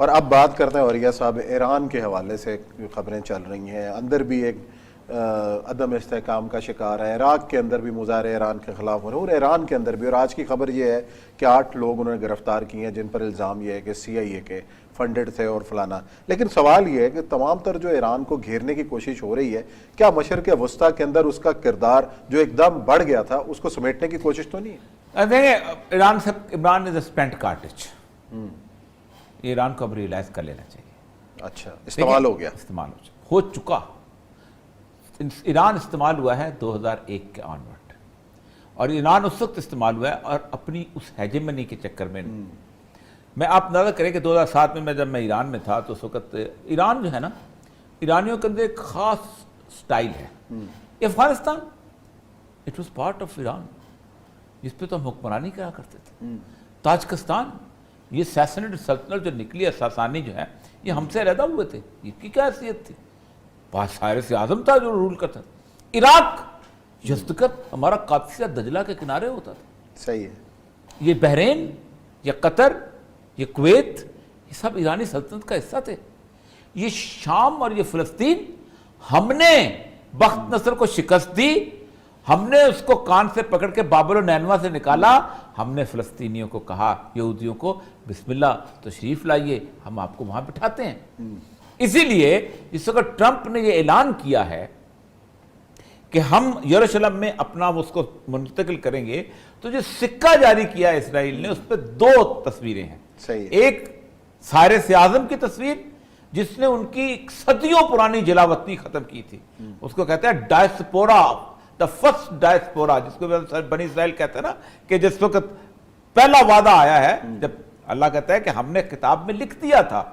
اور اب بات کرتے ہیں اوریہ صاحب، ایران کے حوالے سے خبریں چل رہی ہیں، اندر بھی ایک عدم استحکام کا شکار ہے، عراق کے اندر بھی مظاہرے ایران کے خلاف ہو رہے ہیں، اور ایران کے اندر بھی. اور آج کی خبر یہ ہے کہ 8 لوگ انہوں نے گرفتار کیے ہیں جن پر الزام یہ ہے کہ CIA کے فنڈڈ تھے اور فلانا. لیکن سوال یہ ہے کہ تمام تر جو ایران کو گھیرنے کی کوشش ہو رہی ہے، کیا مشرق وسطیٰ کے اندر اس کا کردار جو ایک دم بڑھ گیا تھا اس کو سمیٹنے کی کوشش تو نہیں ہے؟ دیکھیں، عمران از اے اسپینٹ کارٹج. ایران کو اب ریئلائز کر لینا چاہیے. اچھا، استعمال ہو گیا، استعمال ہو چکا. ایران استعمال ہوا ہے 2001 کے آنورڈ، اور ایران اس وقت استعمال ہوا ہے اور اپنی اس ہیجمنی کے چکر میں. میں آپ اندازہ کریں کہ 2007 میں جب میں ایران میں تھا تو اس وقت ایران جو ہے نا، ایرانیوں کے اندر ایک خاص سٹائل ہے. Afghanistan it was part of Iran, جس پہ تو ہم حکمرانی کرا کرتے تھے. تاجکستان، یہ سیسنڈ سلطنت جو نکلی ہے، ساسانی جو ہے، یہ ہم سے علیحدہ ہوئے تھے. یہ کی کیا حیثیت تھی؟ سائرس اعظم تھا جو رول کرتا تھا. عراق یزدگرد ہمارا قادسیہ دجلہ کے کنارے ہوتا تھا. صحیح ہے. یہ بحرین، یہ قطر، یہ کویت، یہ سب ایرانی سلطنت کا حصہ تھے. یہ شام اور یہ فلسطین، ہم نے بخت نصر کو شکست دی، ہم نے اس کو کان سے پکڑ کے بابل و نینوا سے نکالا. ہم نے فلسطینیوں کو کہا، یہودیوں کو، بسم اللہ تشریف لائیے، ہم آپ کو وہاں بٹھاتے ہیں. اسی لیے اس وقت ٹرمپ نے یہ اعلان کیا ہے کہ ہم یروشلم میں اپنا اس کو منتقل کریں گے. تو جو سکہ جاری کیا اسرائیل نے، اس پہ 2 تصویریں ہیں. ایک سائرس اعظم کی تصویر جس نے ان کی صدیوں پرانی جلاوطنی ختم کی تھی، اس کو کہتے ہیں ڈائسپورا، دا فرسٹ ڈائسپورا، جس کو بنی اسرائیل کہتے ہیں نا، کہ جس وقت پہلا وعدہ آیا ہے، جب اللہ کہتا ہے کہ ہم نے کتاب میں لکھ دیا تھا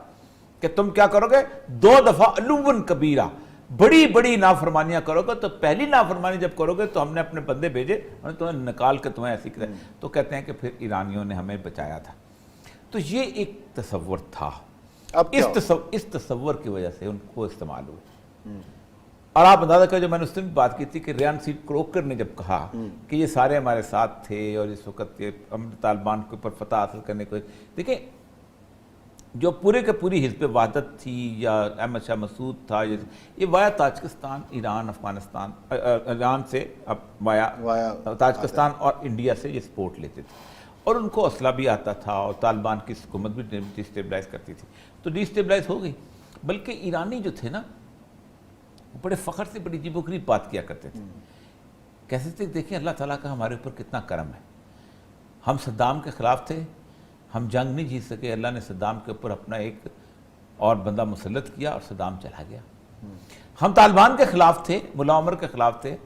کہ تم کیا کرو گے، 2 دفعہ علوًا کبیرہ، بڑی بڑی نافرمانیاں کرو گے. تو پہلی نافرمانی جب کرو گے تو ہم نے اپنے بندے بھیجے اور تمہیں نکال کے تمہیں ایسی کرے. تو کہتے ہیں کہ پھر ایرانیوں نے ہمیں بچایا تھا. تو یہ ایک تصور تھا. اب اس تصور کی وجہ سے ان کو استعمال ہوئے. اور آپ اندازہ کریں، جو میں نے اس دن بھی بات کی تھی کہ ریان سی کروکر نے جب کہا کہ یہ سارے ہمارے ساتھ تھے اور اس وقت ہم طالبان کے اوپر فتح حاصل کرنے کو، دیکھیں جو پورے کے پوری حزب وحدت تھی یا احمد شاہ مسعود تھا، یہ وایا تاجکستان، ایران، افغانستان، ایران سے اب وایا تاجکستان اور انڈیا سے یہ سپورٹ لیتے تھے. اور ان کو اسلحہ بھی آتا تھا اور طالبان کی حکومت بھی ڈی اسٹیبلائز کرتی تھی. تو ڈی اسٹیبلائز ہو گئی. بلکہ ایرانی جو تھے نا، وہ بڑے فخر سے بڑی عجیب و غریب بات کیا کرتے تھے. کیسے تھے؟ دیکھیں اللہ تعالیٰ کا ہمارے اوپر کتنا کرم ہے. ہم صدام کے خلاف تھے، ہم جنگ نہیں جیت سکے، اللہ نے صدام کے اوپر اپنا ایک اور بندہ مسلط کیا اور صدام چلا گیا. ہم طالبان کے خلاف تھے، ملا عمر کے خلاف تھے،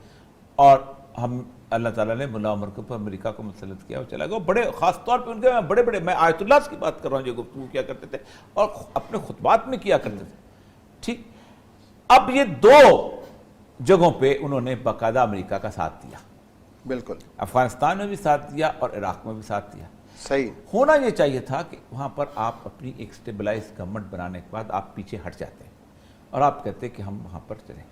اور ہم اللہ تعالیٰ نے ملا عمر کے اوپر امریکہ کو مسلط کیا اور چلا گیا. بڑے خاص طور پہ ان کے بڑے میں آیت اللہ کی بات کر رہا ہوں جو گفتگو کیا کرتے تھے اور اپنے خطبات میں کیا کرتے تھے. ٹھیک، اب یہ 2 جگہوں پہ انہوں نے باقاعدہ امریکہ کا ساتھ دیا. بالکل، افغانستان میں بھی ساتھ دیا اور عراق میں بھی ساتھ دیا. صحیح ہونا یہ چاہیے تھا کہ وہاں پر آپ اپنی ایک سٹیبلائز گورنمنٹ بنانے کے بعد آپ پیچھے ہٹ جاتے ہیں اور آپ کہتے ہیں کہ ہم وہاں پر چلیں.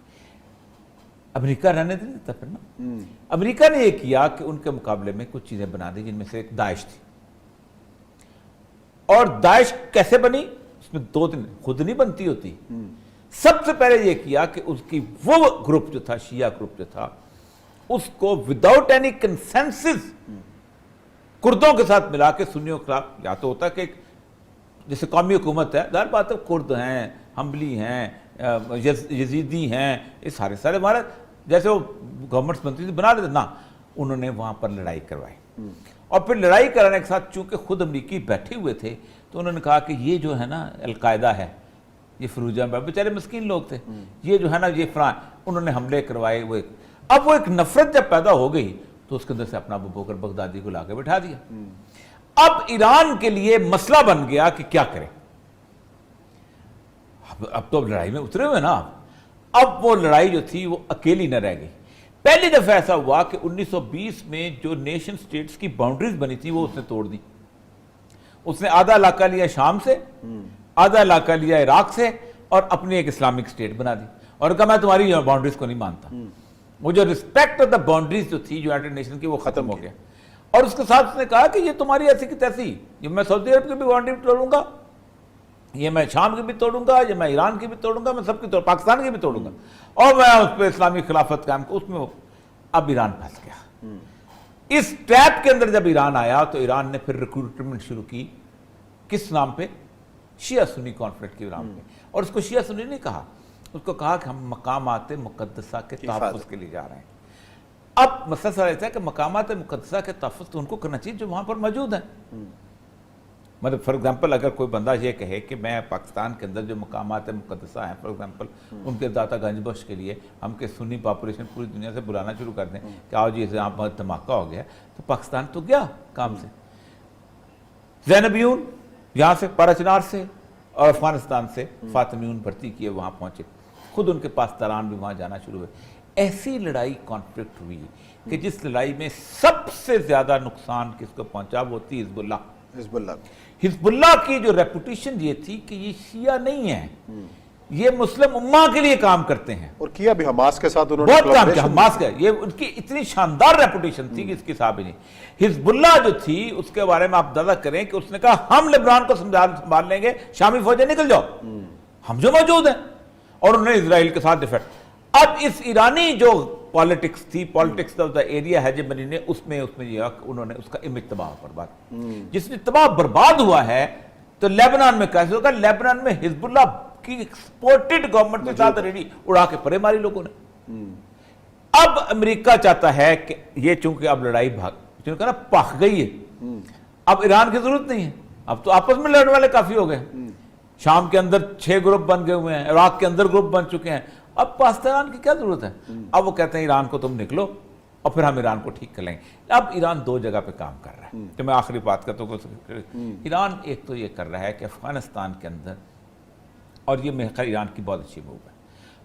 امریکہ رہنے نہیں دیتا پھر نا. امریکہ نے یہ کیا کہ ان کے مقابلے میں کچھ چیزیں بنا دی، جن میں سے ایک داعش تھی. اور داعش کیسے بنی؟ اس میں 2 دن خود نہیں بنتی ہوتی. سب سے پہلے یہ کیا کہ اس کی وہ گروپ جو تھا، شیعہ گروپ جو تھا، اس کو وداؤٹ اینی کنسنسس کردوں کے ساتھ ملا کے سنیوں کے خلاف. یا تو ہوتا کہ جیسے قومی حکومت ہے، ظاہر بات ہے کرد ہیں، حنبلی ہیں، یزیدی ہیں، یہ سارے ہمارے جیسے وہ گورنمنٹس بنتی تھی بنا لیتے. نہ، انہوں نے وہاں پر لڑائی کروائی. اور پھر لڑائی کرانے کے ساتھ چونکہ خود امریکی بیٹھے ہوئے تھے تو انہوں نے کہا کہ یہ جو ہے نا القاعدہ ہے، یہ فروجہ میں بیچارے مسکین لوگ تھے، یہ جو ہے نا یہ فران، انہوں نے حملے کروائے. اب وہ ایک نفرت جب پیدا ہو گئی تو اس کے اندر سے اپنا ابو بکر بغدادی کو لا کے بٹھا دیا. اب ایران کے لیے مسئلہ بن گیا کہ کیا کریں. اب تو لڑائی میں اترے ہوئے نا. اب وہ لڑائی جو تھی وہ اکیلی نہ رہ گئی. پہلی دفعہ ایسا ہوا کہ 1920 میں جو نیشن سٹیٹس کی باؤنڈریز بنی تھی وہ اس نے توڑ دی. اس نے آدھا علاقہ لیا شام سے، آدھا علاقہ لیا عراق سے، اور اپنی ایک اسلامک سٹیٹ بنا دی اور کہا میں تمہاری باؤنڈریز کو نہیں مانتا. وہ جو رسپیکٹ آف دا باؤنڈریز جو تھی یونائٹڈ نیشن کی، وہ ختم ہو گیا. اور اس کے ساتھ اس نے کہا کہ یہ تمہاری ایسی کی تیسی، یہ میں سعودی عرب کی بھی باؤنڈری توڑوں گا، یہ میں شام کی بھی توڑوں گا، یہ میں ایران کی بھی توڑوں گا، میں سب کی پاکستان کی بھی توڑوں گا، اور میں اس پہ اسلامی خلافت قائم کو اس میں اب ایران پھنس گیا۔ اس ٹریپ کے اندر جب ایران آیا تو ایران نے پھر ریکروٹمنٹ شروع کی، کس نام پہ؟ شیعہ سنی کانفلکٹ کے نام پہ، اور اس کو شیعہ سنی نہیں کہا، اس کو کہا کہ ہم مقامات مقدسہ کے تحفظ کے لیے جا رہے ہیں۔ اب مسئلہ سر ایسا ہے کہ مقامات مقدسہ کے تحفظ تو ان کو کرنا چاہیے جو وہاں پر موجود ہیں۔ مطلب فار ایگزامپل اگر کوئی بندہ یہ کہے کہ میں پاکستان کے اندر جو مقامات مقدسہ ہیں، فار ایگزامپل ان کے داتا گنج بخش کے لیے ہم کہ سنی پاپولیشن پوری دنیا سے بلانا شروع کر دیں کہ آؤ جی یہاں بہت دھماکہ ہو گیا، تو پاکستان تو گیا کام سے۔ زینبیون یہاں سے پارچنار سے اور افغانستان سے فاطمیون بھرتی کیے وہاں پہنچے، خود ان کے پاس تران بھی وہاں جانا شروع ہوئے۔ ایسی لڑائی کانفلکٹ ہوئی کہ جس لڑائی میں سب سے زیادہ نقصان کس کو پہنچا، وہ تھی حزب اللہ۔ حزب اللہ کی جو ریپوٹیشن یہ تھی کہ یہ شیعہ نہیں ہے، یہ مسلم امہ کے لیے کام کرتے ہیں، اور کیا بھی حماس کے ساتھ انہوں نے بہت کام کیا حماس کا، یہ ان کی اتنی شاندار ریپوٹیشن تھی کہ اس کی صاحب ہی نہیں۔ حزب اللہ جو تھی اس کے بارے میں آپ اندازہ کریں کہ اس نے کہا ہم لبنان کو سنبھال لیں گے، شامی فوجیں نکل جاؤ، ہم جو موجود ہیں، اور انہوں نے اسرائیل کے ساتھ ڈیفینڈ۔ اب اس ایرانی جو پالیٹکس تھی، politics of the area hegemony نے اس میں یہ انہوں نے اس کا امیج تباہ برباد، جس نے تباہ برباد ہوا ہے تو لیبنان میں کیسے ہوگا؟ لیبنان میں حزب اللہ کی ایکسپورٹڈ گورنمنٹ کے ساتھ ریڈی اڑا کے پرے ماری لوگوں نے۔ اب امریکہ چاہتا ہے کہ یہ چونکہ اب لڑائی چونکہ نا پخ گئی ہے، اب ایران کی ضرورت نہیں ہے، اب تو آپس میں لڑنے والے کافی ہو گئے، شام کے اندر 6 گروپ بن گئے ہوئے ہیں، عراق کے اندر گروپ بن چکے ہیں، اب پاکستان کی کیا ضرورت ہے؟ اب وہ کہتے ہیں ایران کو تم نکلو اور پھر ہم ایران کو ٹھیک کر لیں گے۔ اب ایران 2 جگہ پہ کام کر رہا ہے، تو میں آخری بات کرتا ہوں۔ ایران ایک تو یہ کر رہا ہے کہ افغانستان کے اندر، اور یہ میرے خیال ایران کی بہت اچھی موو ہے،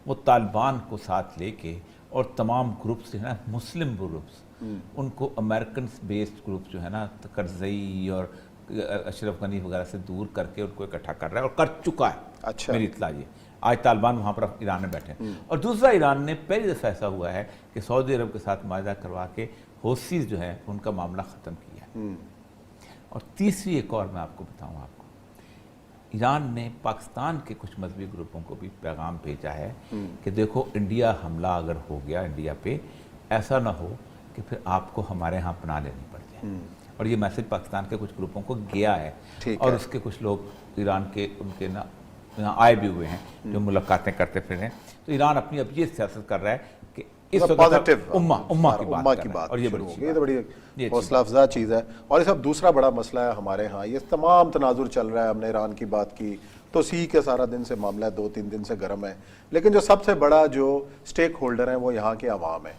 وہ طالبان کو ساتھ لے کے اور تمام گروپس جو ہے نا مسلم گروپس، ان کو امریکنس بیسڈ گروپ جو ہے نا کرزئی اور اشرف غنی وغیرہ سے دور کر کے ان کو اکٹھا کر رہا ہے، اور کر چکا ہے۔ اچھا، میری اطلاع یہ آج طالبان وہاں پر ایران میں بیٹھے ہیں۔ اور دوسرا، ایران نے پہلی دفعہ ایسا ہوا ہے کہ سعودی عرب کے ساتھ معاہدہ کروا کے حوثیز جو ہیں ان کا معاملہ ختم کیا ہے۔ اور تیسری ایک اور میں آپ کو بتاؤں، آپ کو ایران نے پاکستان کے کچھ مذہبی گروپوں کو بھی پیغام بھیجا ہے کہ دیکھو انڈیا حملہ اگر ہو گیا انڈیا پہ، ایسا نہ ہو کہ پھر آپ کو ہمارے ہاں پناہ لینی پڑ جائے۔ اور یہ میسج پاکستان کے کچھ گروپوں کو گیا ہے، اور اس کے کچھ لوگ ایران کے ان کے یہاں آئے بھی ہوئے ہیں جو ملاقاتیں کرتے پھر ہیں۔ تو ایران اپنی اب یہ سیاست کر رہا ہے کہ اس وقت امہ کی بات، اور یہ بڑی حوصلہ افزا چیز ہے۔ اور یہ سب دوسرا بڑا مسئلہ ہے ہمارے ہاں، یہ تمام تناظر چل رہا ہے، ہم نے ایران کی بات کی تو سی کے سارا دن سے معاملہ 2-3 دن سے گرم ہے، لیکن جو سب سے بڑا جو سٹیک ہولڈر ہیں وہ یہاں کے عوام ہیں۔